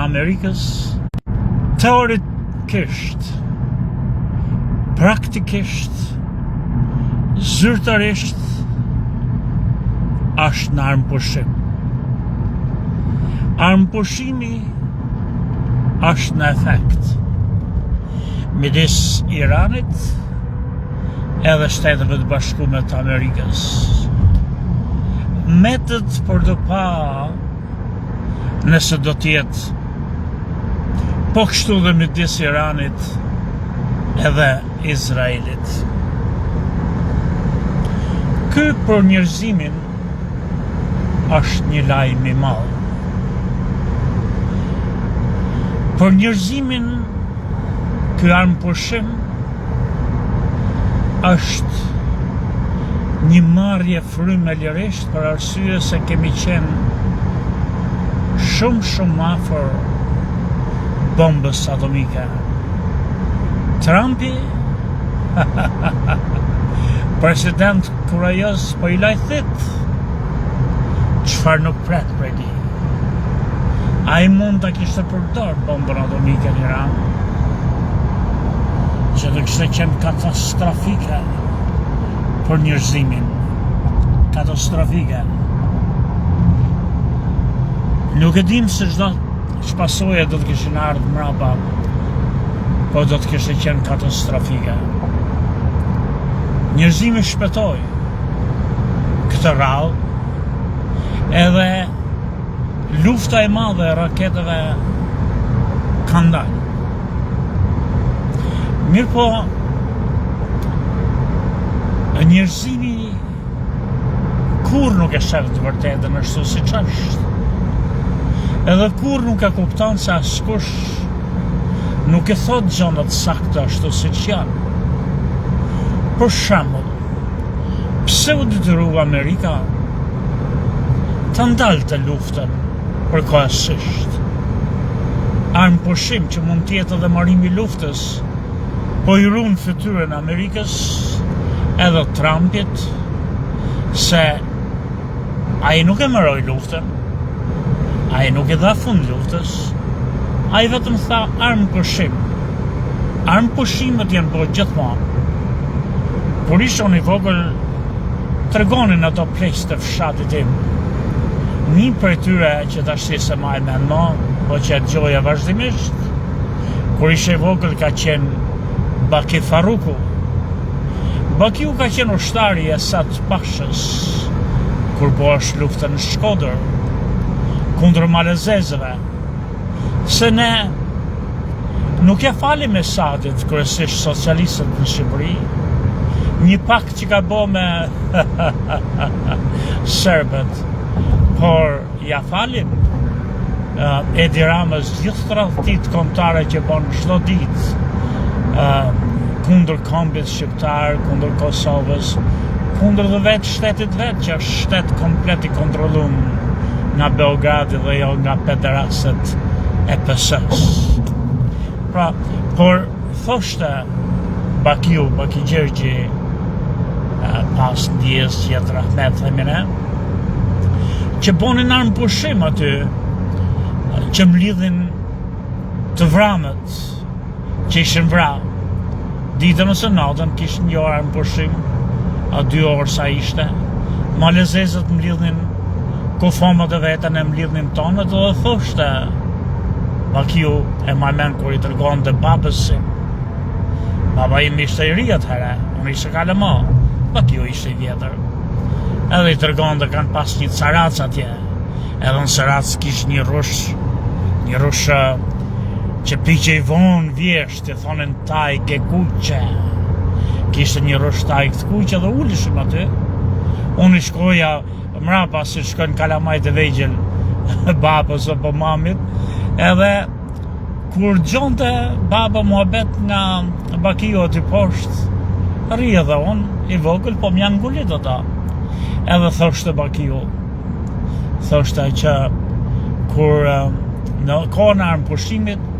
Amerikës, teorikisht, praktikisht, zyrtarisht, është në armëpushim. Armëpushimi është në efekt midis Iranit edhe Shteteve të Bashkuara të Amerikës. Metët për të pa nëse do t'jetë po kështu dhe midis Iranit edhe Izraelit. Ky për njerëzimin është një lajm i madh. Për njerëzimin ky armëpushim është një marrje frymëlërisht për arsye se kemi qenë shumë afër bombës atomike. Trumpi, president kurajos, po i lajthit çfarë nuk pret prej tij. Ai mund ta kishte përdorur bombën atomike në Iran, që do kishte qenë katastrofike për njerëzimin. Katastrofike. Nuk e dim se çdo pasojë do të kishin ardhur mbrapa, po do të kishte qenë katastrofike. Njerëzimi shpëtoi këtë rrallë, edhe lufta e madhe e raketeve ka ndalë. Mirë po, njerëzimi kur nuk e shef të vërtetën ashtu siç është. Edhe kur nuk e kupton se askush nuk e thot gjërat saktë ashtu siç janë. Për shembull, pse u detyrua Amerika të ndalte luftën përkohësisht? Armëpushim që mund të jetë edhe marrimi i luftës, po i ruan fytyrën Amerikës edhe Trumpit se ai nuk e mbaroi luftën, ai nuk e dha fund luftës, ai vetëm tha armëpushim. Armëpushimet janë bërë gjithmonë. Kur isha unë i vogël, tregonin ato pleqë të fshatit tim. Një prej tyre që tash se ma e mendon, po që e dëgjoja vazhdimisht, kur isha i vogël ka qenë Baki Faruku. Bakiu ka qenë ushtari i Esad Pashës kur bosh luftën në Shkodër kundër malezezëve. Se ne nuk e falim Esadit, kryesisht socialistët në Shqipëri, një pakt që ka bo me serbët, por ja falim Edi Ramës gjithë tradhtit kombëtare që bon çdo ditë kundër kombit shqiptar, kundër Kosovës, kundër dhe vetë shtetit vetë, që është shtet komplet i kontrollum nga Beogradi dhe jo nga pederastet e PS-s. Pra, por thoshte Baki Gjergji, pas ndjes që Rahmet themin e, që bonin armëpushim aty, që mlidhin të vramët që ishin vrarë. Ditën ose natën kishin një orë armëpushim, a 2 orë sa ishte. Malezezët mlidhin kufomët e vetën, e mlidhin tonët, dhe thoshte Bakiu e majmen kur i tërgon të babës si. Baba im ishte i ri atëhere, unë ishte kalema, Bakiu ishte i vjetër. Edhe i tërgon të kanë pas një carac atje, edhe në carac kish një rush që piqe i vonë vjesht, i thonin taj ke kuqe. Kishte një rush taj këtë kuqe dhe ullishim aty. Unë i shkoja mrapa si shkojnë kalamajt e vegjel babës apo mamit, edhe kur gjonte baba muhabet nga Bakiu aty poshtë, rri edhe unë i vogël, po m'janë ngullit ata. Edhe thoshte Bakiu, thoshte që kur në kohën e armëpushimit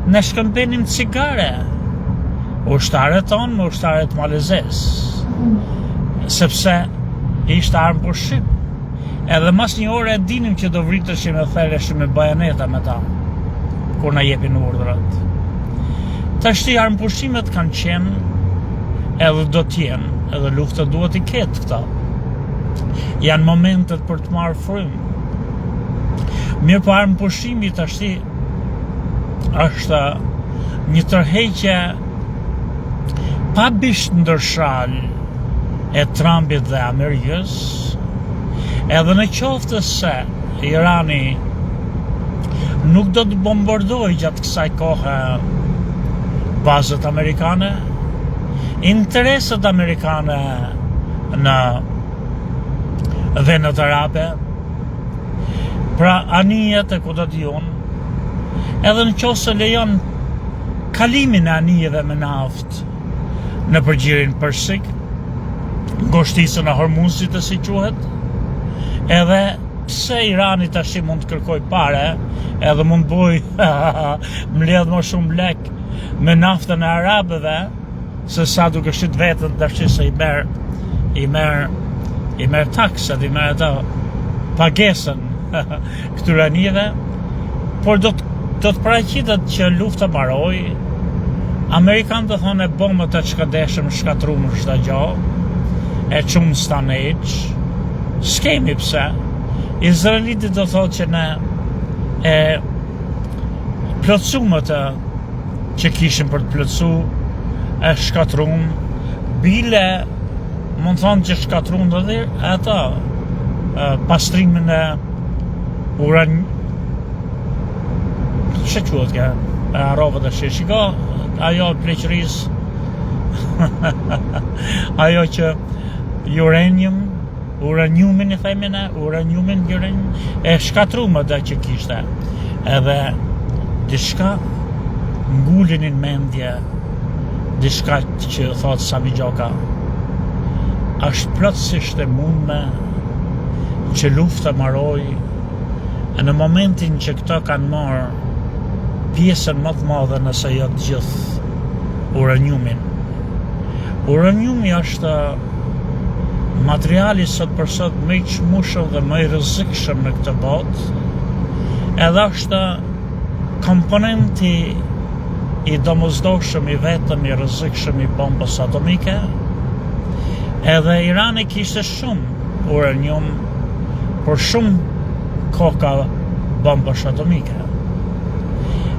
ne shkëmbenim cigare, ushtarët tonë me ushtarët malezes, sepse ishte armëpushim. Edhe mas një ore e dinim që do vriteshim e thereshim me bajoneta me ta. kur na jepin urdhrat. Tashti armëpushimet kanë qenë edhe do t'jenë, edhe lufta duhet i ketë këta. Janë momentet për të marrë frymë. Mirë po armëpushimi tashti është një tërheqje pa bisht ndërshal e Trumpit dhe Amerikës, edhe në qoftë se Irani nuk do të bombardoj gjatë kësaj kohe bazët amerikane, interesat amerikane në vendet arabe, pra anijet e ku do t'jon, edhe në qoftë se lejon kalimin e anijeve me naftë në përgjirin Persik, ngushtisën e Hormuzit e si quhet, edhe pse Irani tash mund të kërkoj pare, edhe mund boj mbledh më shumë lek me naftën e arabëve, se sa duke shit vetën tash se i merr taksat, i merr ato pagesën këtyre anijeve, por do të paraqitet që lufta mbaroj. Amerikanë të thonë e bombët e çkadeshëm shkatrumë çdo gjë, e qumë Stone Age, s'kemi pse. Izraelitit do thotë që ne e plotësumët që kishim për të plotësu, e shkatrumë, bile, mund thonë që shkatrumë dhe dhe ata, pastrimin e që quhet ka, e arrovët e shiko, ajo pleqëris, ajo që uraniumin i themin e, uraniumin e shkatrumë dhe që kishte, edhe dishka ngullinin mendje, dishka që thotë Sami Gjoka, është plotësisht e mundme që lufta mbaroj, e në momentin që këto kanë marrë pjesën më të madhe nëse jo të gjithë uraniumin. Uraniumi është materiali sot për sot më i çmueshëm dhe më i rrezikshëm në këtë botë, edhe është komponenti i domosdoshëm i vetëm i rrezikshëm i bombës atomike, edhe Irani kishte shumë uranium, por shumë koka bombësh atomike.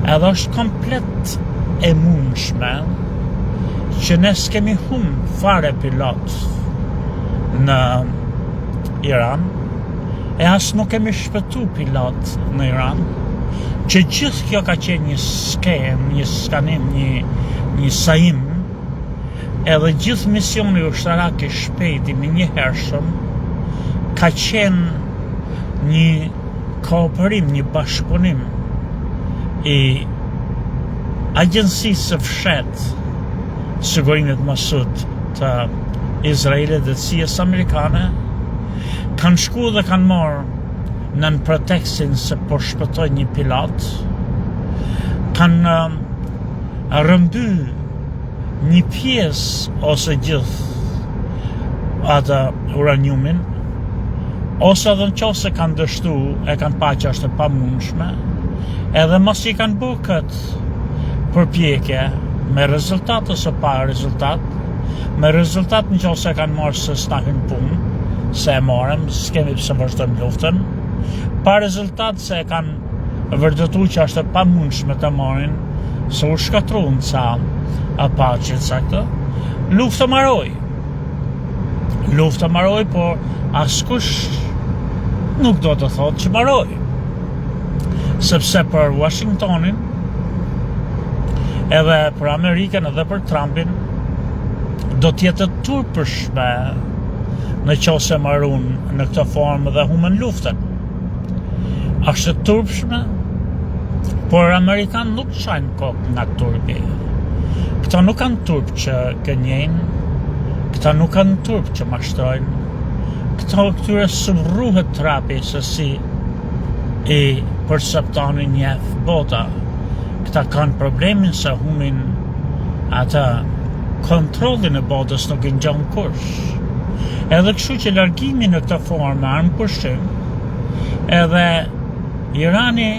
Edhe është komplet e mundshme që ne s'kemi fare pilot në Iran, e as nuk kemi shpëtu pilot në Iran, që gjithë kjo ka qenë një skem, një skanim, një sajim, edhe gjithë misioni ushtarak i shpejti me një hershëm ka qenë një kooperim, një bashkëpunim i agjencisë së fshetë sigurimit Masud të Izraelit dhe CIA-s amerikane, kanë shku dhe kanë marrë në pretekstin se po shpëtoj një pilot, kanë rëmby një pjesë ose gjithë atë uraniumin, ose edhe në qoftë se kanë dështu, e kanë pa që është e pamundshme, edhe mos i kanë bërë këtë përpjekje me rezultat ose pa rezultat, me rezultat në qoftë se kanë marrë se s'na hyn punë, se e marrëm, s'kemi pse vazhdojmë luftën, pa rezultat se e kanë vërtetuar që është e pamundshme të marrin, se u shkatruan ca Apache ca këtë, lufta mbaroi, por askush nuk do të thotë që mbaroi. Sepse për Washingtonin, edhe për Amerikën edhe për Trumpin, do t'jetë të turpshme në qoftë se marrun në këtë formë dhe humbën luftën. Është e turpshme, por Amerikanë nuk çajnë kokë nga turpi. Këta nuk kanë turp që gënjejnë, këta nuk kanë turp që mashtrojnë, këtyre sëmruhet trapi se si i perceptoni njeh bota. Këta kanë problemin se humbin ata kontrollin e botës nuk i ngjan kush. Edhe kështu që largimi në këtë formë armëpushim, edhe Irani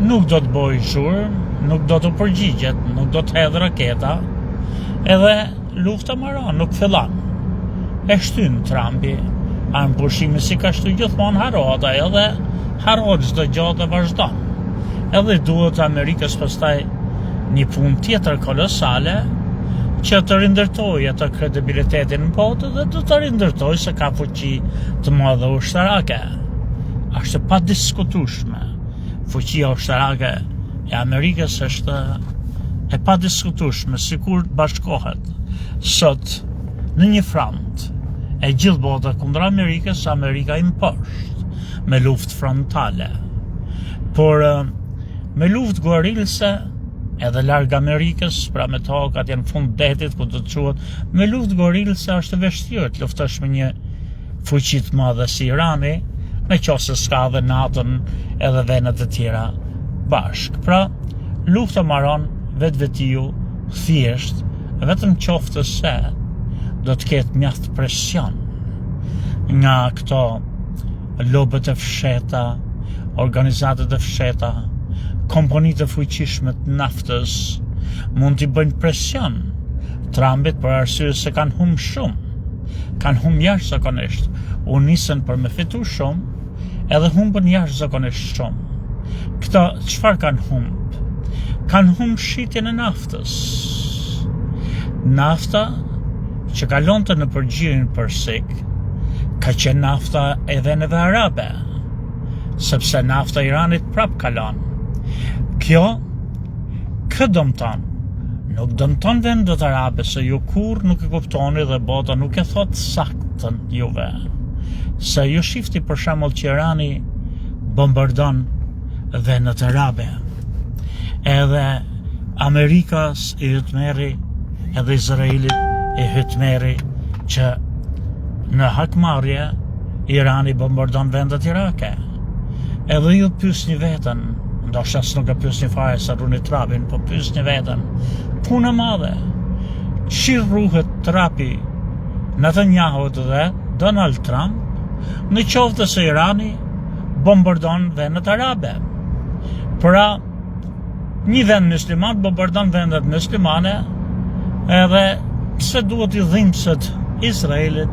nuk do të bëjë zhurmë, nuk do të përgjigjet, nuk do të hedhë raketa, edhe lufta maron, nuk fillon. E shtyn Trumpi, armë pushimi si ka shtu gjithmonë harohet ajo dhe harohet çdo gjë dhe vazhdon. Edhe duhet Amerikës pastaj një punë tjetër kolosale që të rindërtoj atë kredibilitetin në botë dhe të rindërtoj se ka fuqi të madhe ushtarake. Është pa diskutueshme. Fuqia ushtarake e Amerikës është e pa diskutueshme, sikur bashkohet sot në një front e gjithë bota kundër Amerikës, Amerika i mposhtë me luftë frontale. Por me luftë guerilse edhe larg Amerikës, pra me tokat janë fund detit ku do të quhet, me luftë guerilse është vështirë të luftosh me një fuqi të madhe si Irani, në qoftë se s'ka dhe NATO-n edhe vendet e tjera bashk. Pra, lufta maron vetvetiu thjesht, vetëm qoftë se do të ketë mjaft presion nga këto lobët e fsheta, organizatet e fsheta, kompanitë e fuqishme të naftës, mund t'i bëjnë presion Trumpit për arsye se kanë humbë shumë, kanë humbë jashtëzakonisht, u nisën për me fitu shumë, edhe humbën jashtëzakonisht shumë. Këta çfarë kanë humbë? Kanë humbë shitjen e naftës. Nafta që kalonte në përgjirin Persik, ka qenë nafta e veneve arabe, sepse nafta Iranit prap kalon. Kjo, kë dëmton? Nuk dëmton vendet arabe, se ju kur nuk e kuptoni dhe bota nuk e thot saktën juve. Se ju shifti për shembull që Irani bombardon vendet arabe. Edhe Amerikas i hytmeri, edhe Izraelit i hytmeri që në hakmarrje Irani bombardon vendet irake. Edhe ju pyesni veten, ndoshta s'nuk e pyesni fare sa runi trapin, po pyesni veten, punë madhe. Çi rruhet trapi Netanyahu dhe Donald Trump në qoftë se Irani bombardon vendet arabe. Pra, një vend musliman bombardon vendet muslimane, edhe pse duhet i dhimbset Izraelit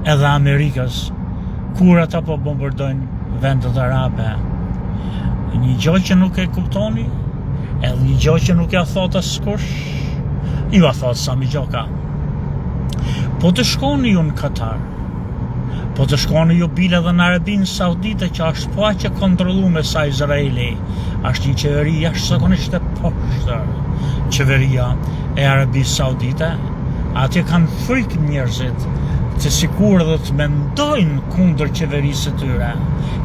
edhe Amerikës kur ata po bombardojnë vendet arabe. Një gjë që nuk e kuptoni, edhe një gjë që nuk ja thot askush, ju a thot Sami Gjoka. Po të shkoni ju në Katar, po të shkoni ju bile dhe në Arabinë Saudite që është po aq e kontrolluar sa Izraeli, është një qeveri jashtëzakonisht e poshtër, qeveria e Arabisë Saudite, atje kanë frikë njerëzit që sikur dhe të mendojnë kundër qeverisë të tyre,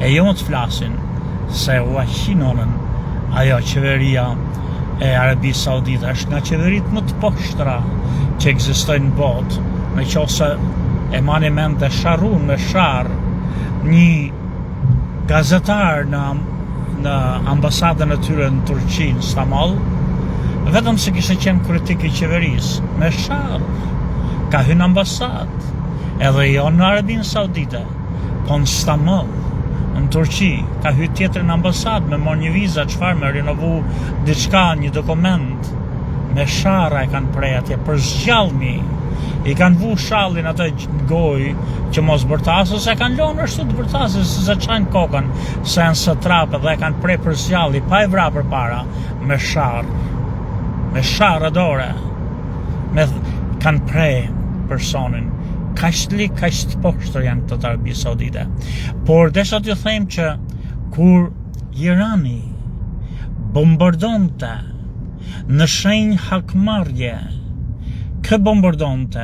e jo të flasin se u aqinonën ajo qeveria e Arabisë Saudite është nga qeverit më të poshtra që ekzistojnë në botë, në qoftë e mani mend të Sharun me Shar, një gazetar në ambasadën e tyre në Turqi, në Istanbul, vetëm se kishte qenë kritik i qeverisë, me Shar ka hyrë në ambasadë, edhe jo në Arabinë Saudite, po në Istanbul, në Turqi, ka hyrë tjetër në ambasadë me marrë një viza, çfarë me rinovu diçka, një dokument, me Shara e kanë prej atje për zgjallëmi. I kanë vu shallin atë gojë që mos bërtasë, se kanë lënë ashtu të bërtasë, se çajnë kokën, se janë së trapë dhe kanë prej për zgjalli, pa e vra për para, me sharë dore, kanë prej personin, kaq të poshtër janë të Arabisë Saudite. Por desha t'ju them që kur Irani bombardonte në shenjë hakmarrje, kë bombardonte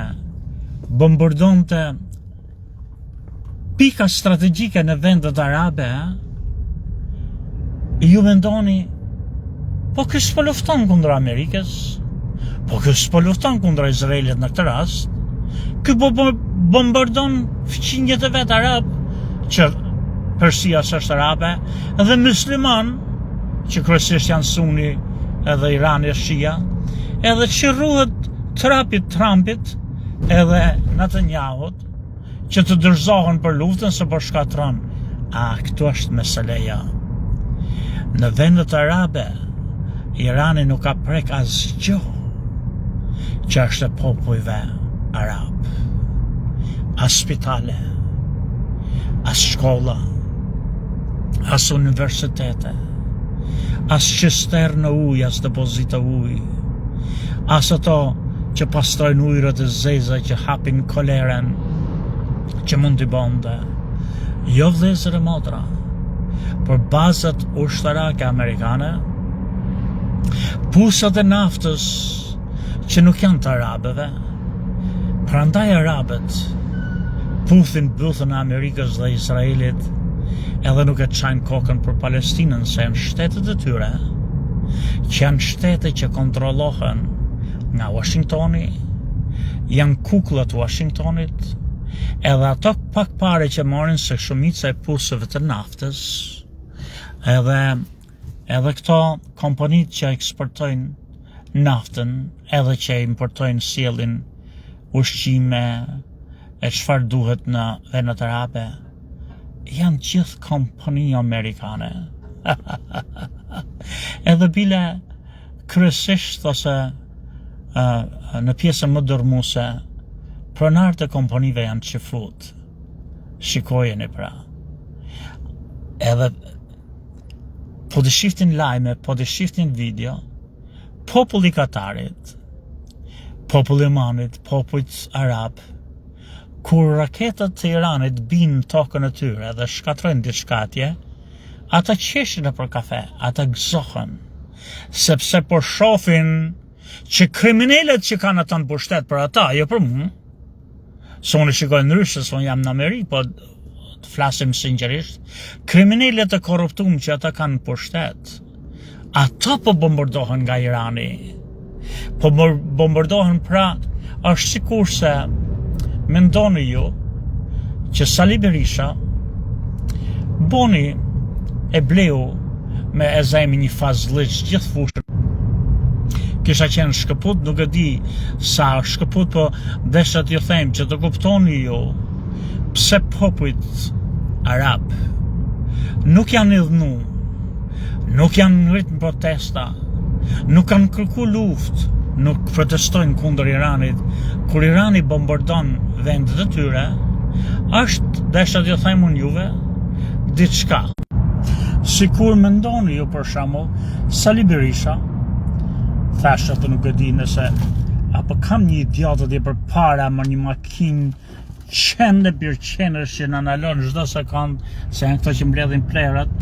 pika strategjike në vendet arabe, ju mendoni, po kë s'po lufton kundër Amerikës, po kë s'po lufton kundër Izraelit në këtë rast, kë bombardon fqinjet e vet arab, që Persia është arabe, dhe musliman, që kryesisht janë Sunni, edhe Irani është Shia, edhe që rruhet trapit Trumpit edhe Netanyahut që të dërzohen për luftën se po shkatron. Këtu është meseleja. Në vendet arabe Irani nuk ka prek asgjë që është e popujve arab. As spitale, as shkolla, as universitete, as qister në ujë, as depozita ujë, as ato që pastrojnë ujërat e zeza që hapin koleren që mund t'i bonde. Jo vëllezër e motra, për bazat ushtarake amerikane, pusat e naftës që nuk janë të arabeve, prandaj arabët puthin buthën e Amerikës dhe Izraelit edhe nuk e qajnë kokën për Palestinën, se janë shtetet e tyre, që janë shtete që kontrollohen nga Washingtoni, janë kukullat Washingtonit, edhe ato pak pare që marrin se shumica e pusëve të naftës, edhe këto kompanit që eksportojnë naftën, edhe që importojnë sjellin ushqime e çfarë duhet në vendet arabe, janë gjithë kompani amerikane. Edhe bile kryesisht ose në pjesën më dërmuese, pronarët e kompanive janë qifut. Shikojeni pra. Edhe po të shiftin lajme, po të shiftin video, populli Katarit, populli Omanit, popullit arab, kur raketat të Iranit binë tokën e tyre dhe shkatrojnë diçka atje, ata qeshin e për kafe, ata gëzohen, sepse po shofin që kriminalet që kanë ata në pushtet për ata, jo për mu, se unë shikoj ndryshe, se unë jam në Amerikë, po të flasim sinqerisht, kriminalet e korruptum që ata kanë në pushtet, ata po bombardohen nga Irani, po bombardohen pra, është sikur se mendoni ju që Sali Berisha boni e bleu me e zajmi një fazliq gjithë fushën. Kisha qenë shkëput, nuk e di sa shkëput, po desha t'ju them që të kuptoni ju pse popujt arab nuk janë idhnu, nuk janë ngrit në protesta, nuk kanë kërku luft, nuk protestojnë kundër Iranit, kur Irani bombardon vendet e tyre, është, desha t'ju them unë juve, diçka. Sikur mendoni ju për shembull, Sali Berisha, thashë të nuk e di nëse, apo kam një idiot atje për para më një makinë qenë birqenësh që në analon çdo sekond, se janë këto që mbledhin plerat,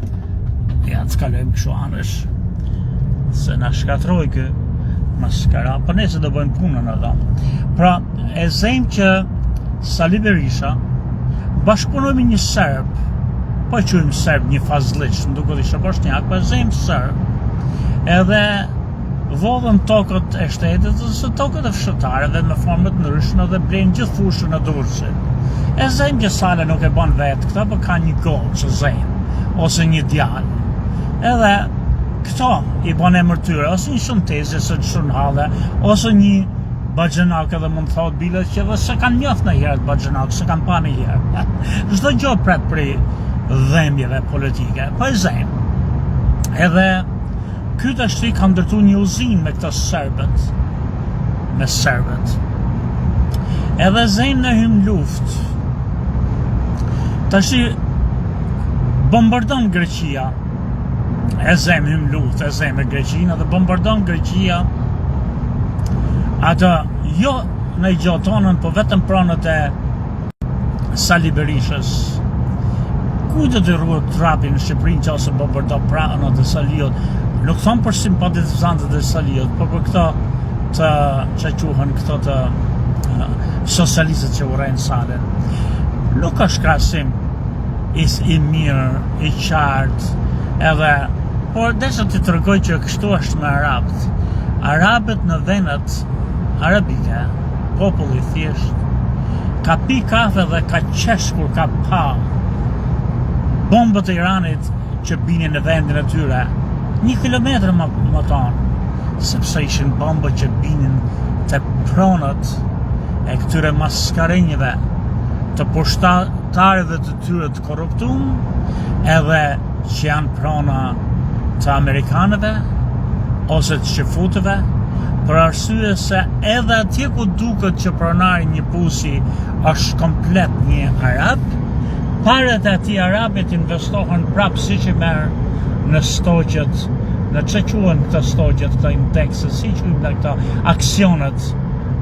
ja të kalojmë kështu anësh, se na shkatroi kë maskara, po nëse do bëjmë punën ato. Pra, e zejmë që Sali Berisha bashkëpunoi me një serb, po e quajmë serb, një fazliq, më duket ishte bosnjak, po e zejmë serb, edhe vodhën tokët e shtetit ose tokët e fshëtarëve me format ndryshme dhe blejnë gjithë fushën e Durrësit. E zejmë që Sala nuk e bën vetë këta, po ka një gollë që zejmë, ose një djalë. Edhe këto i bën emër tyre, ose një shëntezi, ose një shurnhalle, ose një baxhenak, edhe mund thot bilet që edhe se kanë njoft në herët baxhenak, se kanë pa në herë. Çdo gjë pret prej dhembjeve politike, po e zejmë. Edhe ky tash ka ndërtuar një uzinë me këta serbët, me serbët. Edhe zejmë në hym luftë. Tash bombardon Greqia, e zejmë hym luftë, e zejmë Greqinë, dhe bombardon Greqia, atë jo në gjotonën, po vetëm pronët e Sali Berishës. Ku do të rruhet trapi në Shqipërinë që ose bombardo pranët e Saliut? Nuk thonë për simpatizantët e Saliut, por për këto të që quhen këto të socialistët që urrejnë Salën. Nuk është krahasim i mirë, i qartë, edhe, por desha të tregoj që kështu është me arabët. Arabët në vendet arabike, populli thjesht, ka pi kafe dhe ka qesh kur ka pa bombët e Iranit që binin në vendin e tyre 1 kilometër më tonë, sepse ishin bombët që binin të pronët e këtyre maskarenjëve të pushtarëve të tyre të korruptum, edhe që janë prona të Amerikanëve, ose të qefutëve, për arsye se edhe atje ku duket që pronari një pusi është komplet një arab, paret e ati arabit investohen prapë si që merë në stogjet, në që quen këta stogjet, këta indekse, si që në këta aksionet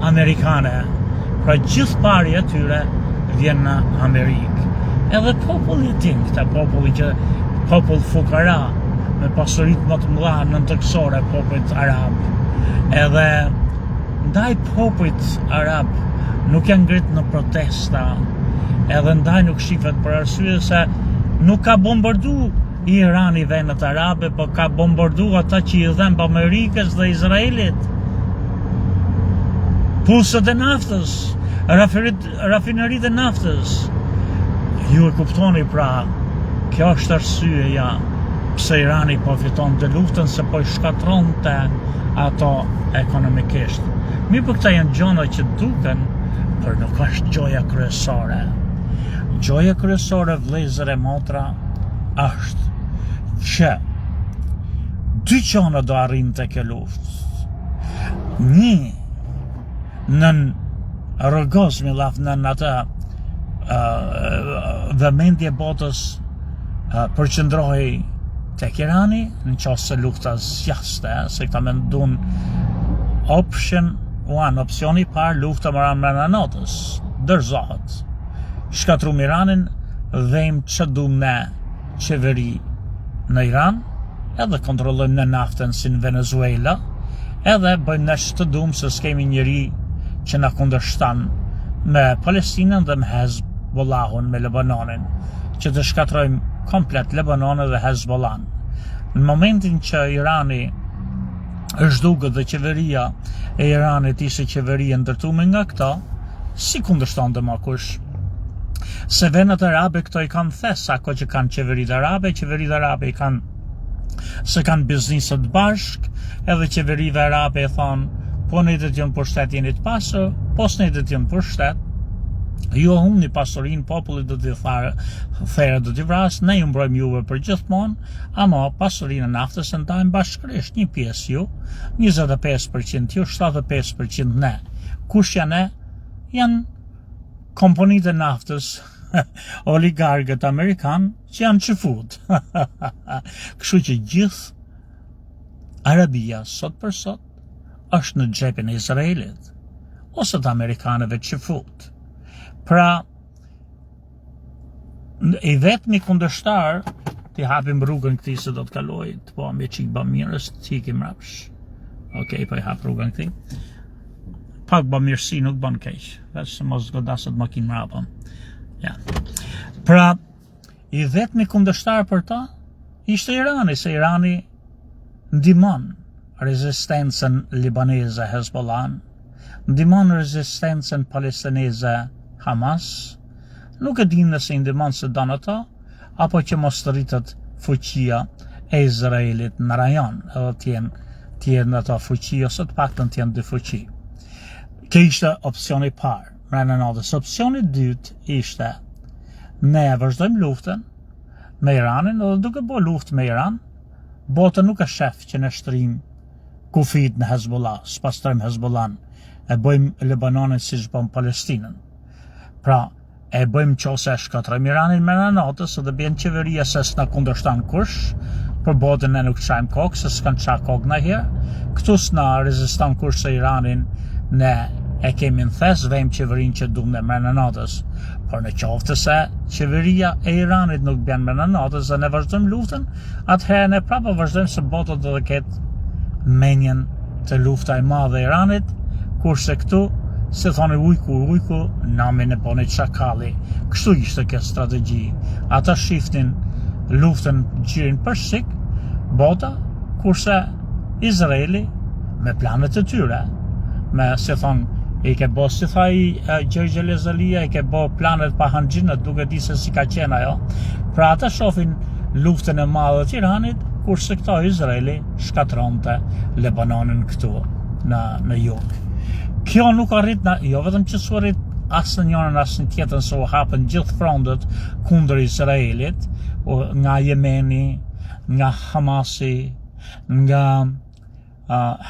amerikane. Pra gjithë pari e tyre vjen në Amerikë. Edhe populli tim, këta populli që popull fukara, me pasurit më të mëdha nëntërksore popullit arab. Edhe ndaj popullit arab nuk janë ngrit në protesta, edhe ndaj nuk shifet për arsye se nuk ka bombardu Irani vendet arabe, po ka bombardu ata që i dhembë Amerikës dhe Izraelit. Pulsët e naftës, rafinerit e naftës. Ju e kuptoni pra, kjo është arsyeja pse Irani po fiton të luftën, se po i shkatronte ato ekonomikisht. Mi për këta janë gjona që duken, për nuk është gjoja kryesore. Gjoja kryesore, vëllezër e motra, është që dy gjona do arrin të kjo luftë. Një, nën rrogozmi nën atë vëmendje botës përqëndrohi tek Irani, në qoftë se lufta zgjaste, se këta mendon option 1, opsioni i parë, lufta mbrapa natës, dorëzohet. Shkatrum Iranin, dhejmë që duam ne qeveri në Iran, edhe kontrollojmë në naftën si në Venezuela, edhe bëjmë ne që të duam, se s'kemi njëri që na kundërshton me Palestinën dhe me Hezbollahun, me Lebanonin, që të shkatrojmë komplet Lebanonin dhe Hezbollah. Në momentin që Irani është duket dhe qeveria e Iranit ishte qeveria ndërtuar nga këta, si kundërshton dhe ma kush? Se vendet arabe këto i kanë thes, ako që kanë qeveritë arabe i kanë se kanë bizniset bashk, edhe qeverive arabe e thonë, po ne do të jemi pushtet jeni të pasur, po ne do të jemi pushtet, ju humni pasurinë, populli do t'i therë do t'i vras, ne ju mbrojmë juve për gjithmonë, ama pasurinë e naftës e ndajmë bashkërisht, një pjesë ju, 25% ju, 75% ne. Kush janë ne? Janë kompanitë e naftës, oligarkët amerikan që janë qefut. Kështu që gjithë Arabia sot për sot është në xhepin e Izraelit ose të amerikanëve qefut. Pra, i vetmi kundërshtar, ti hapim rrugën këti se do të kaloj, të po me qik bamirës, të ikim rapsh. Okej, po i hap rrugën këti. Pak bamirësi nuk bën keq, veç se mos godaset makinë mrapa. Ja. Pra, i vetmi kundërshtar për ta ishte Irani, se Irani ndihmon rezistencën libaneze Hezbollah, ndihmon rezistencën palestineze Hamas, nuk e din nëse i ndihmon se don ata, apo që mos të rritet fuqia e Izraelit në rajon, edhe t'jenë ata fuqi, ose të paktën t'jenë dy fuqi. Kjo ishte opsioni parë, mbrana natës. Opsioni dytë ishte ne vazhdojmë luftën me Iranin, edhe duke bërë luftë me Iran, bota nuk e shef që ne shtrim kufit në Hezbollah, s'pastrojmë Hezbollah, e bëjmë Lebanonin si që bëjmë Palestinën. Pra, e bëjmë qose e shkatrojmë Iranin me në natës, edhe bjen qeveria se s'na kundërshtan kush, për botën ne nuk qajmë kokë, se s'kan qa kokë në herë, këtu s'na rezistan kush se Iranin ne e kemi në thes, vejmë qeverin që dumë dhe mërë në natës. Por në qoftë se qeveria e Iranit nuk bjen mërë në natës dhe ne vazhdojmë luftën, atëherë ne prapë vazhdojmë se botët do të ketë menjen të lufta e madhe e Iranit, kurse këtu, se thoni ujku, namin e boni çakalli. Kështu ishte kjo strategji. Ata shiftin luftën gjirin përshik, bota, kurse Izraeli me planet e tyre, me se thonë, i ke bo si tha i Gjergje Lezalia, i ke bo planet pa hanxhinët, duke di se si ka qenë ajo. Pra ata shofin luftën e madhe të Iranit, kurse këto Izraeli shkatronte Lebanonin këtu në jug. Kjo nuk arrit, jo vetëm që s'u arrit asë njërën asë në tjetën, se u hapën gjithë frontet kundër Izraelit, nga Jemeni, nga Hamasi, nga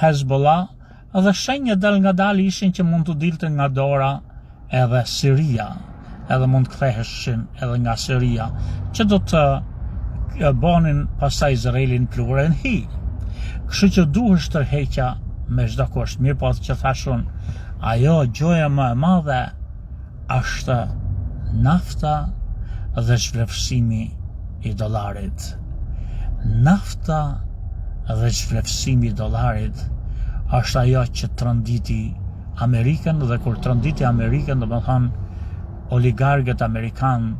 Hezbollah, edhe shenja dal nga dal ishin që mund të dilte nga dora edhe Siria, edhe mund të ktheheshin edhe nga Siria, që do të bonin pastaj Izraelin pluren hi. Kështu që duhet tërheqja me çdo kusht. Mirë po që thashun, ajo gjoja më e madhe është nafta dhe zhvlerësimi i dollarit. Nafta dhe zhvlerësimi i dollarit është ajo që tronditi Amerikën, dhe kur tronditi Amerikën, do të thonë oligarkët amerikan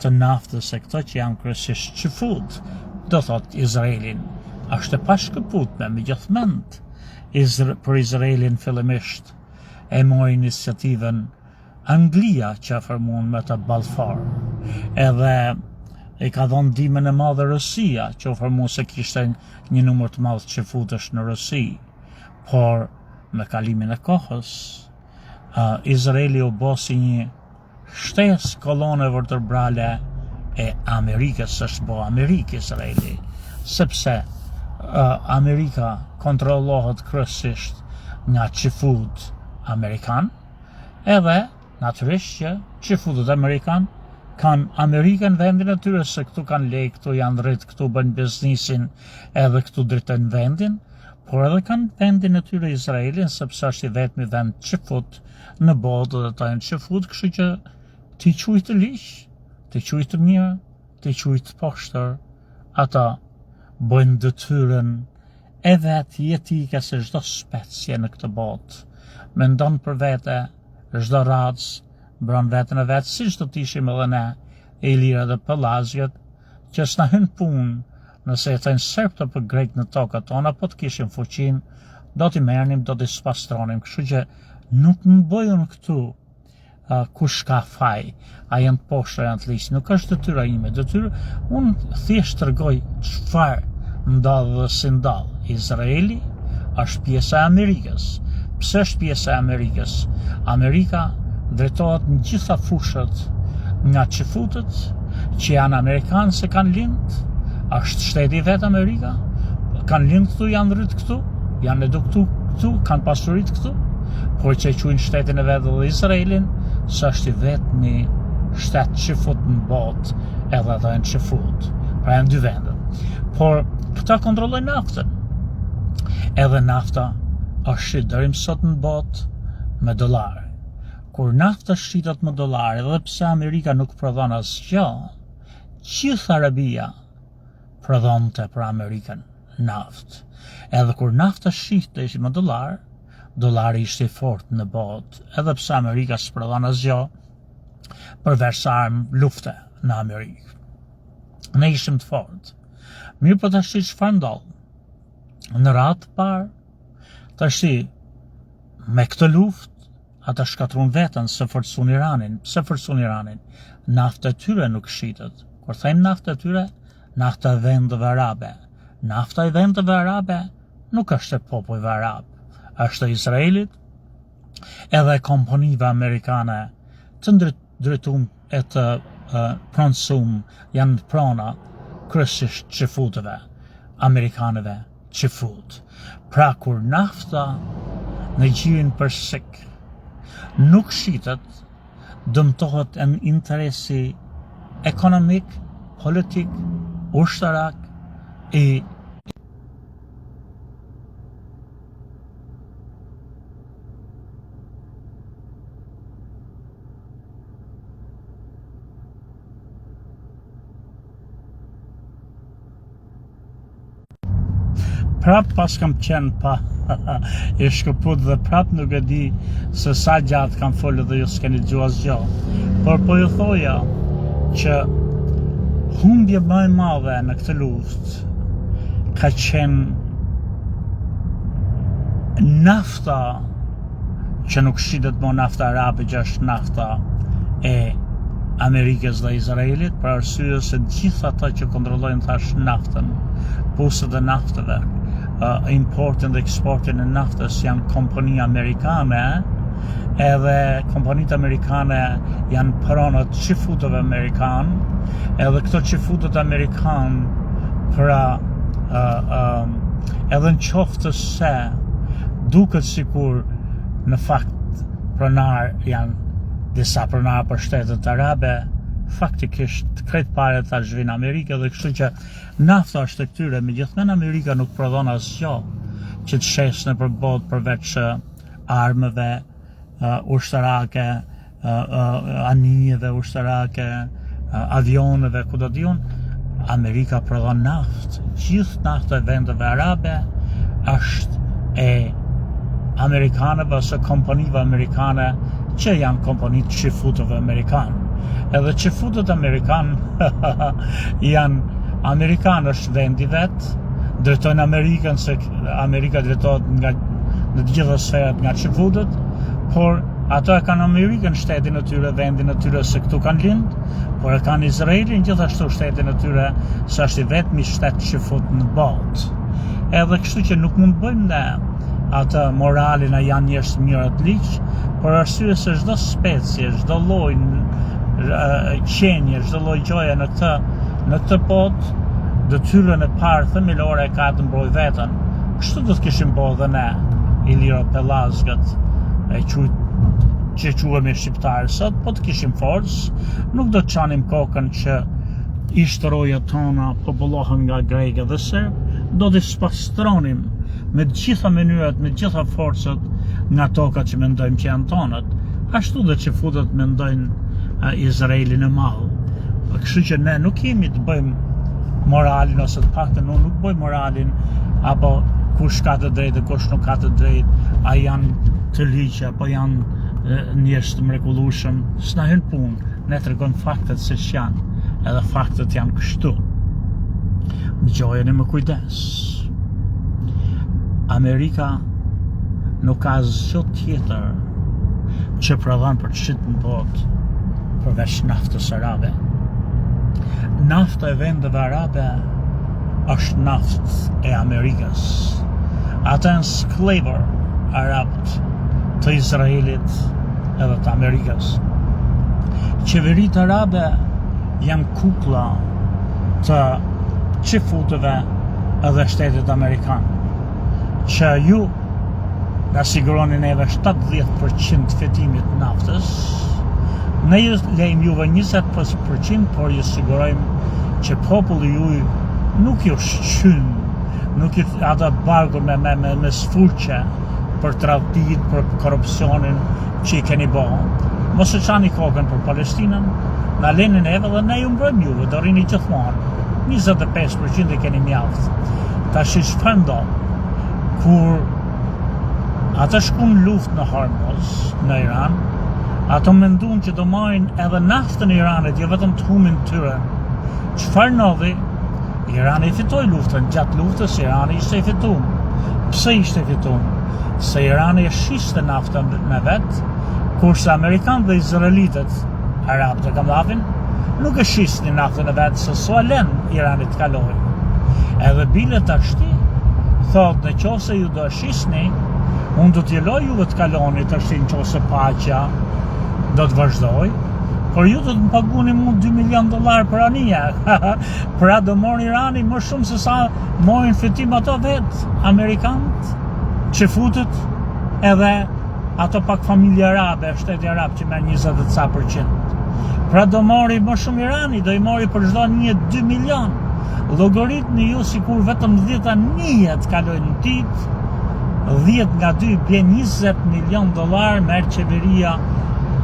të naftës e këto që janë kryesisht qifut, do thot Izraelin është e pashkëputme, megjithmend për Izraelin fillimisht e mori iniciativën Anglia që formuan me të Balfour, edhe e ka dhënë ndihmën e madhe Rusia, që u formu se kishte një numër të madh qifutësh në Rusi, por me kalimin e kohës, Izraeli u bë si një shtesë kolone vërtetbrale e Amerikës, është bo Amerikë Izraeli, sepse Amerika kontrollohet kryesisht nga qifut Amerikan, edhe natyrisht që qifutët Amerikan kanë Amerikën vendin e tyre, se këtu kanë lej, këtu janë rrit, këtu bëjnë biznisin, edhe këtu drejtojnë vendin, por edhe kanë vendin e tyre Izraelin, sepse është i vetmi vend qifut në botë, dhe ta janë qifut, kështu që ti quj të liq, ti quj të mirë, ti quj të poshtër, ata bëjnë detyrën e vetë jetike se çdo specie në këtë botë mendon për vete, çdo racë bën veten e vet, siç do të ishim edhe ne, e Ilira dhe Pellazjet, që s'na hyn punë nëse jetojnë serbt apo grek në tokat tona, po të kishim fuqinë, do t'i merrnim, do t'i spastronim, kështu që nuk më bëjën këtu kush ka faj, a janë të poshtë, a janë të liqë, nuk është detyra ime, unë thjesht tregoj çfarë ndodh dhe si ndodh. Izraeli është pjesa e Amerikës. Pse është pjesa e Amerikës? Amerika drejtohet në gjitha fushët nga qifutët që janë Amerikanë, se kanë lind, është shteti vetë Amerika, kanë lind këtu, janë rrit këtu, janë eduktu këtu, kanë pasurit këtu, por që quajnë shtetin e vetë dhe Izraelin, së është i vetmi shtet qifut në botë, edhe ata janë qifut, pra janë dy vendet. Por këta kontrollojnë naftën, edhe nafta është i dërim sot në botë me dollar. Kur nafta shqitet me dollar, edhe pse Amerika nuk prodhon asgjë, gjithë Arabia prodhonte për Amerikën naftë. Edhe kur nafta shqitej me dollar, dollari ishte i fortë në botë, edhe pse Amerika s'prodhon asgjë, përveç armë lufte në Amerikë. Ne ishim të fortë. Mirë po tash çfarë ndodh? Në radhë të parë, tash me këtë luftë, ata shkatrun vetën se forcun Iranin. Pse forcun Iranin? Nafta e tyre nuk shqitet. Kur thajmë nafta e tyre, nafta e vendeve arabe. Nafta e vendeve arabe nuk është e popujve arab, është e Izraelit, edhe kompanive amerikane të drejtum e të pronësum janë prona kryesisht qifutëve, amerikanëve qifut. Pra kur nafta në gjirin për sik nuk shqitet, dëmtohet në interesi ekonomik, politik, ushtarak i prap pas kam qenë pa i shkëput dhe prap nuk e di se sa gjatë kam folë dhe ju s'keni dëgjuar asgjë. Por po ju thoja që humbje më e madhe në këtë luftë ka qenë nafta që nuk shitet më nafta arabe, që është nafta e Amerikës dhe Izraelit, për arsye se gjithë ata që kontrollojnë tash naftën, pusët e naftëve, importin dhe eksportin e naftës janë kompani amerikane, edhe kompanitë amerikane janë pronët qifutëve amerikan, edhe këto qifutët amerikan pra edhe në qoftë se duket sikur në fakt pronar janë disa pronar për shtetet arabe, faktikisht krejt pare ta zhvin Amerikë, dhe kështu që nafta është e këtyre, megjithatë Amerika nuk prodhon asgjë që të shesë nëpër botë përveç armëve ushtarake, anijeve ushtarake, avioneve, ku do diun. Amerika prodhon naftë. Gjithë nafta e vendeve arabe është e amerikanëve ose kompanive amerikane që janë kompanitë qifutëve amerikanë. Edhe qifutët amerikanë janë amerikanë vendi vetë, drejtojnë Amerikën se Amerika drejtohet nga në të gjitha sferat nga qifutët, por ato e kanë Amerikën shtetin e tyre, vendin e tyre se këtu kanë lind, por e kanë Izraelin gjithashtu shtetin e tyre se është i vetmi shtet qifut në botë. Edhe kështu që nuk mund bëjmë ne atë moralin a janë njerëz mirë të liq, por arsye se çdo specie, çdo lloj qenje, çdo lloj gjoje në këtë botë, detyrën e parë themelore ka të mbrojë veten. Kështu do të kishim bërë dhe ne, Iliro Pelazgët, që quhemi shqiptarë sot, po të kishim forcë, nuk do të çanim kokën që ishtërojat tona popullohen nga grekë dhe serb, do të spastronim me të gjitha mënyrat, me të gjitha forcat nga tokat që mendojmë që janë tonët. Ashtu dhe që futët mendojnë Izraelin e madh. Kështu që ne nuk kemi të bëjmë moralin, ose të paktën unë nuk bëj moralin, apo kush ka të drejtë, kush nuk ka të drejtë, a janë të ligjë, apo janë njerëz të mrekullueshëm. S'na hyn punë, ne tregojmë faktet se ç'janë, edhe faktet janë kështu. Dëgjojeni me kujdes. Amerika nuk ka asgjë tjetër që prodhon për të shitur në botë përveç naftës arabe. Nafta e vendeve arabe është naftë e Amerikës. Ata janë sklavër arabët të Izraelit edhe të Amerikës. Qeveritë arabe janë kuklla të qifutëve edhe shtetit amerikan, që ju nga siguroni neve 70% fitimit naftës, ne ju lejmë juve 20%, por ju sigurojmë që populli juj nuk ju shqyn, nuk ju ata bargur me sfurqe për tradhtit, për korupcionin që i keni bo. Mos e çani kokën për Palestinën, na leni neve dhe ne ju mbrojmë juve, do rini gjithmonë. 25% i keni mjaft. Tash çfarë ndodh? Kur ata shkon luftë në Hormuz, në Iran, ato mendojnë që do marrin edhe naftën e Iranit, jo vetëm të humin tyre. Çfarë ndodhi? Irani fitoi luftën. Gjatë luftës Irani ishte i fituar. Pse ishte i fituar? Se Irani e shiste naftën me vet, kurse Amerikanët dhe Izraelitët, arabët e Kamdhavin, nuk e shisnin naftën e vet, se s'u alen Iranit të kalojë. Edhe bile tashti thotë në qofse ju do e shisni, unë do t'ju loj juve të kaloni tashti në qofse paqja do të vazhdoj, por ju do të më paguni mu $2 milion për anija. Pra do morën Irani më shumë se sa morin fitim ato vetë, Amerikanët, që futët, edhe ato pak familje arabe, shteti arab që merr 20%. Pra do mori më shumë Irani, do i mori për çdo një 2 milion. Llogaritni ju sikur vetëm 10 anije të kalojnë në ditë, 10 nga 2 bjen $20 milion merr qeveria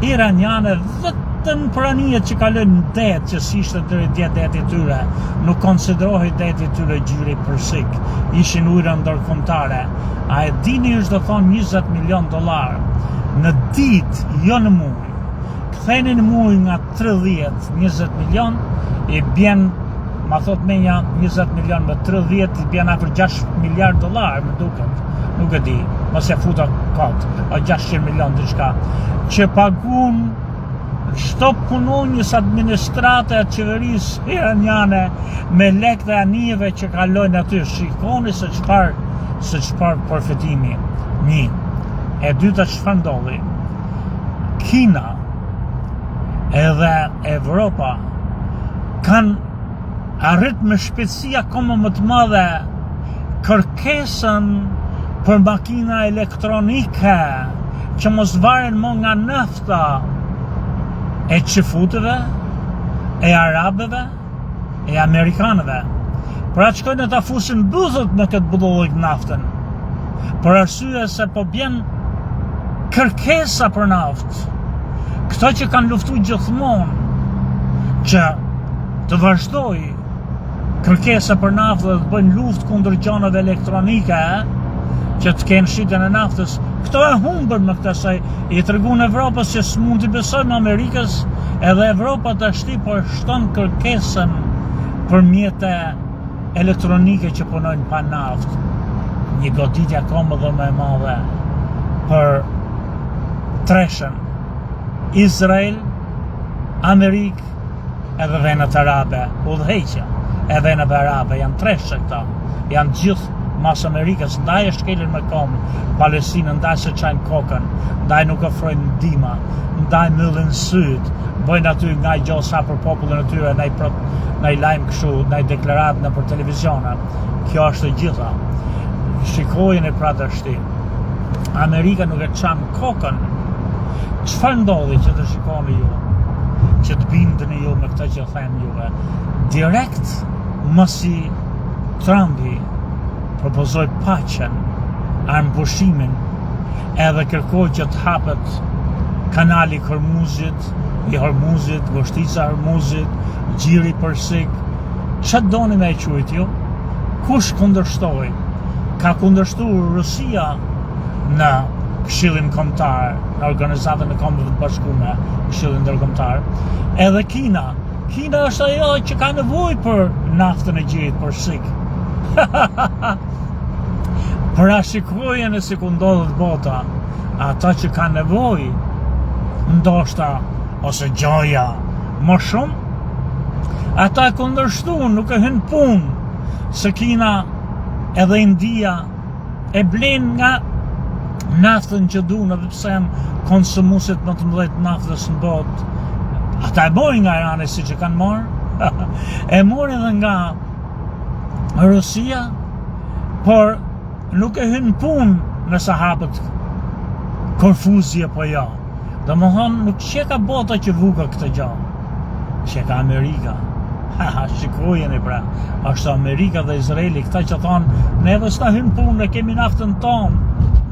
iraniane vetëm për anijet që kalojnë në det, që s'ishte deri dje deti tyre, nuk konsiderohej deti tyre gjyri përsik, ishin ujëra ndërkombëtare. A e dini është do thonë $20 milion në ditë, jo në muaj. Ktheni në muaj nga 30, 20 milion, i bjen, ma thot menja 20 milion me 30, i bjen afër $6 miliard, më duket. Nuk e di, mos e futa kot, o 600 milion diçka, që pagun çdo punonjës administrate e qeverisë iraniane me lekë dhe anijeve që kalojnë aty. Shikoni se çfarë përfitimi. Një. E dyta çfarë ndodhi? Kina edhe Evropa kanë arrit me shpejtësi akoma më të madhe kërkesën për makina elektronike që mos varen më nga nafta e qifutëve, e arabëve, e amerikanëve. Pra shkojnë ta fusin buzët në këtë budollik naftën. Për arsye se po bjen kërkesa për naftë. Këto që kanë luftu gjithmonë që të vazhdoj kërkesa për naftë dhe të bëjnë luftë kundër gjanave elektronike që të kenë shitjen e naftës, këto e humbën me këtë se i treguan Evropës që s'mund t'i besojmë Amerikës, edhe Evropa tashti po shton kërkesën për mjete elektronike që punojnë pa naftë. Një goditje akoma dhe më e madhe për treshën Izrael, Amerikë edhe vendet arabe, udhëheqja e veneve arabe, janë treshë këta, janë gjithë mas Amerikës, ndaj e shkelin me kom Palestinën, ndaj se qajnë kokën, ndaj nuk ofrojnë ndihma, ndaj myllin syt, bëjnë aty nga i gjosa për popullin e tyre, ndaj lajmë kështu, ndaj deklarat në për televiziona. Kjo është e gjitha. Shikojnë e pra dështi. Amerika nuk e qanë kokën. Çfarë ndodhi që të shikoni ju? Që të bindeni ju me këta që thënë juve? Direkt mësi Trumpi propozoi paqen, armëpushtimin, edhe kërkoi që të hapet kanali i Hormuzit, Goshtica e Hormuzit, Gjiri Persik. Çfarë doni me e quajt ju? Kush kundërshtoi? Ka kundërshtuar Rusia në Këshillin Kombëtar, në Organizatën e Kombeve të Bashkuara, Këshillin Ndërkombëtar, edhe Kina. Kina është ajo që ka nevojë për naftën e Gjirit Persik. Pra shikojnë e si ku ndodhet bota, ata që ka nevojë, ndoshta, ose gjoja, më shumë, ata e kundërshtuan, nuk e hyn punë, se Kina edhe India e blen nga naftën që duan, edhe pse janë konsumuesit më të mëdhenj naftës në botë. Ata e bojnë nga Irani si që kanë marrë, e morën edhe nga Rusia, por nuk e hyn punë nëse hapet Korfuzi apo jo. Domethënë nuk qeka bota që vuka këtë gjë. Qeka Amerika. Shikojeni pra, është Amerika dhe Izraeli, këta që thonë, neve s'na hyn punë, ne kemi naftën tonë.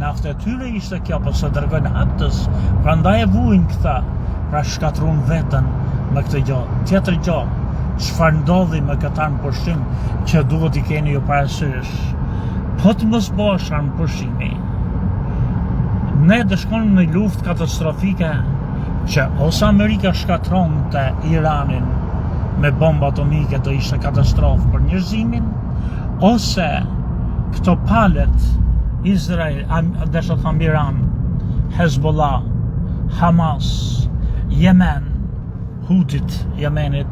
Naftë e tyre ishte kjo, po se dërgojnë haptës, prandaj e vujnë këta, pra shkatrun vetën me këtë gjë. Tjetër gjë, çfarë ndodhi me këtë armëpushtim që duhet i keni ju parasysh. Po të mos bësh armëpushimi, ne do shkonim në luftë katastrofike që ose Amerika shkatronte Iranin me bombë atomike, do ishte katastrofë për njerëzimin, ose këto palet Izrael, desha thëmë Iran, Hezbollah, Hamas, Yemen, Hutit, Yemenit,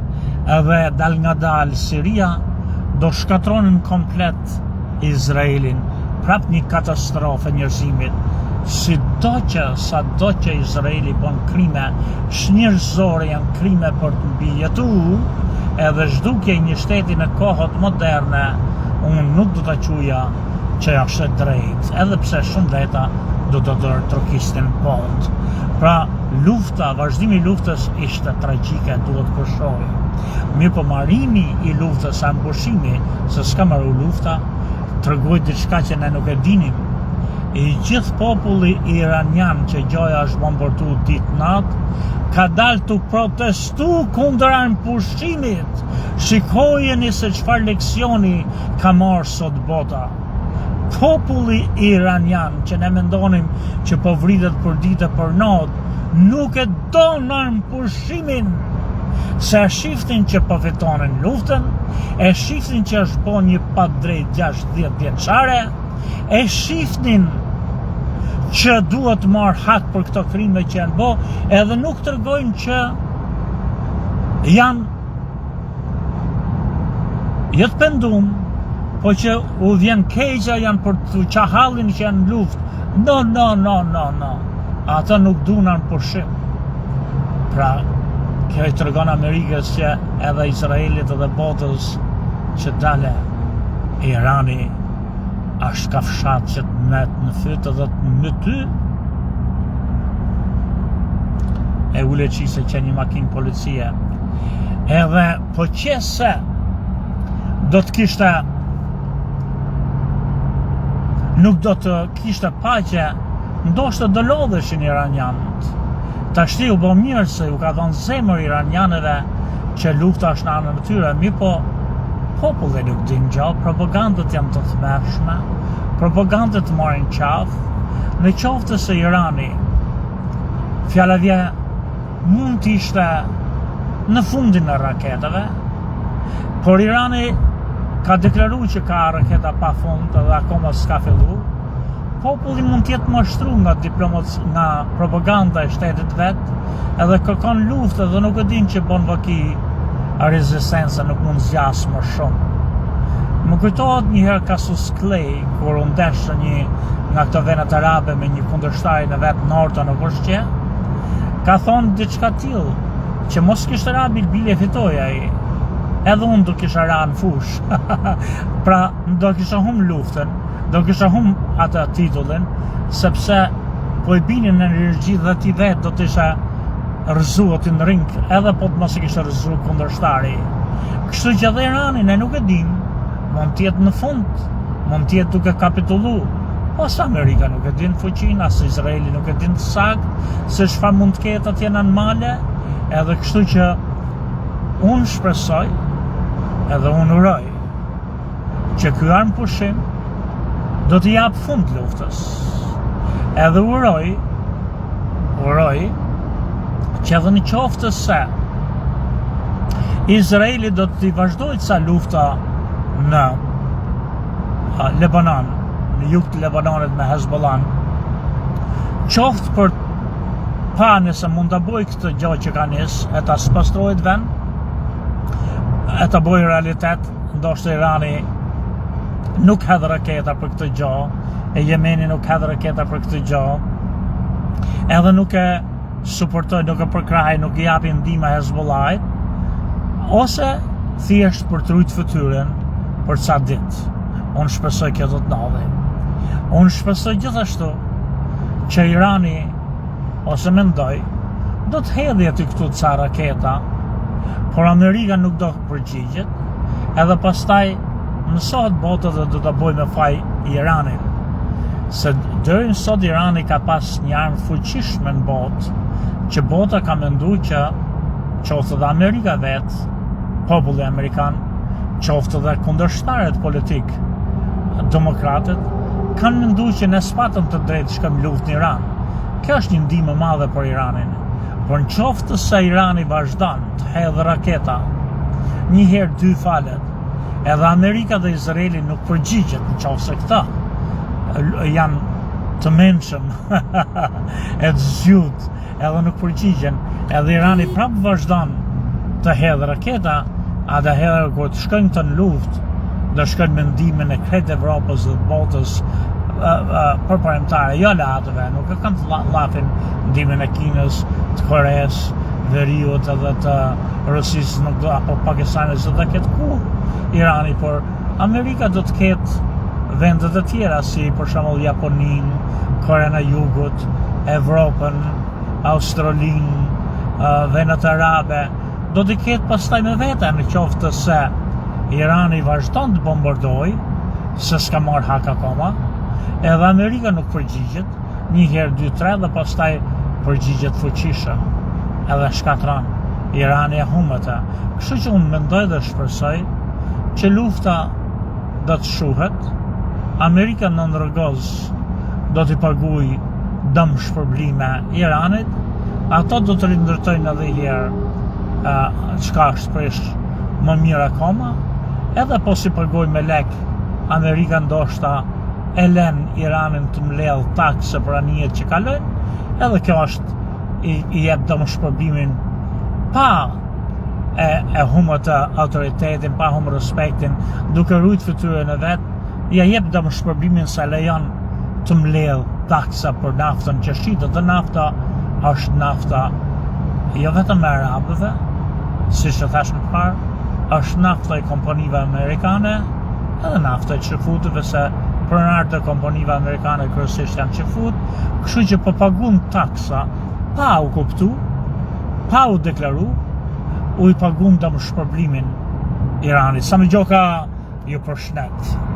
edhe dal nga dal Siria, do shkatronin komplet Izraelin, prap një katastrofë e njerëzimit. Sado që Izraeli bën krime njerëzore, janë krime për të mbijetu, edhe zhdukje një shteti në kohët moderne, unë nuk do të quja që është drejt, edhe pse shumë veta do të trokistin pot. Pra, lufta, vazhdimi i luftës ishte tragjike, duhet përshoj. Mirë po marrimi i luftës, ambushimi, se s'ka marru lufta, tregoj diçka që ne nuk e dinim. I gjithë populli iranian që gjoja është bombardu ditë natë, ka dalë të protestu kundër armëpushtimit. Shikojeni se çfarë leksioni ka marrë sot bota. Populli iranian që ne mendonim që po vritet për ditë për natë, nuk e don armëpushimin. Se e shiftin që po fitonin luftën, e shiftin që është po një padrejt 60 vjeçare, e shiftin që duhet marrë hak për këto krime që janë bo, edhe nuk tregojnë që janë jo të pendum, po që u vjen keqja janë për të qahallin që janë luftë. No. Ata nuk duan armëpushim. Pra, kjo i tregon Amerikës që edhe Izraelit edhe botës që dale Irani është ka fshat që të met në fytë dhe të në ty e ule qise që një makinë policie edhe po qese do të kishte nuk do të kishte paqe ndoshta do lodheshin iranianët. Tashti u bë mirë se u ka dhënë zemër iranianëve që lufta është në anën e tyre, mi po populli nuk din gjë, propagandët janë të tmerrshme, propagandët marrin qafë, në qoftë se Irani fjala vje mund të ishte në fundin e raketave, por Irani ka deklaruar që ka raketa pa fund dhe akoma s'ka fillu. Populli mund të jetë mashtru nga nga propaganda e shtetit vet, edhe kërkon luftë dhe nuk e din që bën vaki rezistenca, nuk mund zgjas më shumë. Më kujtohet një herë Cassius Clay kur u ndesh një nga këto venet arabe me një kundërshtar në vet Norton apo ç'është, ka thonë diçka tillë që mos kishte ra bile fitoj ai. Edhe unë do kisha ra në fush. Pra do kisha hum luftën, do kisha hum atë titullin, sepse po i binin në energji dhe ti vetë do të isha rëzuat në ring, edhe po të mos i kisha rëzu kundërshtari. Kështu që dhe Irani, ne nuk e dim, mund tjetë në fund, mund tjetë duke kapitullu. Po sa Amerika nuk e din fuqin, as Izraeli nuk e din të sakt, se çfarë mund të ketë atje në male, edhe kështu që unë shpresoj, edhe unë uroj, që ky armë pushim do të jap fund luftës. Edhe uroj që edhe në qoftë se Izraeli do të vazhdojë sa lufta në Lebanon, në jug të Lebanonit me Hezbollah, qoftë për pa nëse mund të bëj këtë gjë që ka nis, e ta spastrojt vend, e ta bëj realitet, ndoshta Irani nuk hedh raketa për këtë gjë, e Jemeni nuk hedh raketa për këtë gjë, edhe nuk e suportoj, nuk e përkrahaj, nuk i japi ndihmë Hezbollahit, ose thjesht për të rujt fytyrën për ca ditë. Unë shpresoj kjo do të ndodhi. Unë shpresoj gjithashtu që Irani, ose mendoj, do të hedhë aty këtu ca raketa, por Amerika nuk do përgjigjet, edhe pastaj mësohet bota dhe do të bëj me faj Iranin. Se deri sot Irani ka pas një armë fuqishme në botë, që bota ka mendu që qoftë dhe Amerika vetë, populli Amerikan, qoftë dhe kundërshtarët politik, demokratët, kanë mendu që ne s'patëm të drejtë shkëm luftë në Iran. Kjo është një ndihmë e madhe për Iranin. Por në qoftë se Irani vazhdon të hedhë raketa, një herë dy falet, edhe Amerika dhe Izraeli nuk përgjigjet në qoftë se këta janë të menshëm e të zgjut, edhe nuk përgjigjen, edhe Irani prapë vazhdon të hedhë raketa, a dhe herë kur të shkojnë të në luftë, dhe shkojnë me ndihmën e krejt Evropës dhe botës përparimtare, jo latëve, nuk e kanë të lafin ndihmën e Kinës, të Koreas, Veriut edhe të Rusisë, nuk do, apo Pakistanit, dhe ketë ku Irani, por Amerika do të ketë vendet e tjera, si për shembull Japonin, Korean e Jugut, Evropën, Australinë, vendet arabe, do të ketë pastaj me vete në qoftë se Irani vazhdon të bombardoj, se s'ka marrë hak akoma, edhe Amerika nuk përgjigjet, një herë, dy, tre, dhe pastaj përgjigjet fuqishëm, edhe shkatron. Irani e humbet. Kështu që unë mendoj dhe shpresoj që lufta do të shuhet, Amerika në ndërgoz do t'i paguaj dëm shpërblime Iranit, ato do të rindërtojnë edhe herë çka është prish më mirë akoma, edhe po si paguaj me lek, Amerika ndoshta e len Iranin të mbledh takse për anijet që kalojnë, edhe kjo është i jep dëm shpërblimin pa e humbë të autoritetin, pa humbë respektin, duke rujt fytyrën e vet, ja jep dëm shpërblimin se lejon të mbledh taksa për naftën që shitet, dhe nafta është nafta jo vetëm e arabëve, siç e thash më parë, është nafta e kompanive amerikane, edhe nafta e qërfutëve, se pronar të kompanive amerikane kryesisht janë qefut, kështu që po pagun taksa pa u kuptu, pa u deklaru, u i pagun dëm shpërblimin Iranit. Sami Gjoka ju përshnet.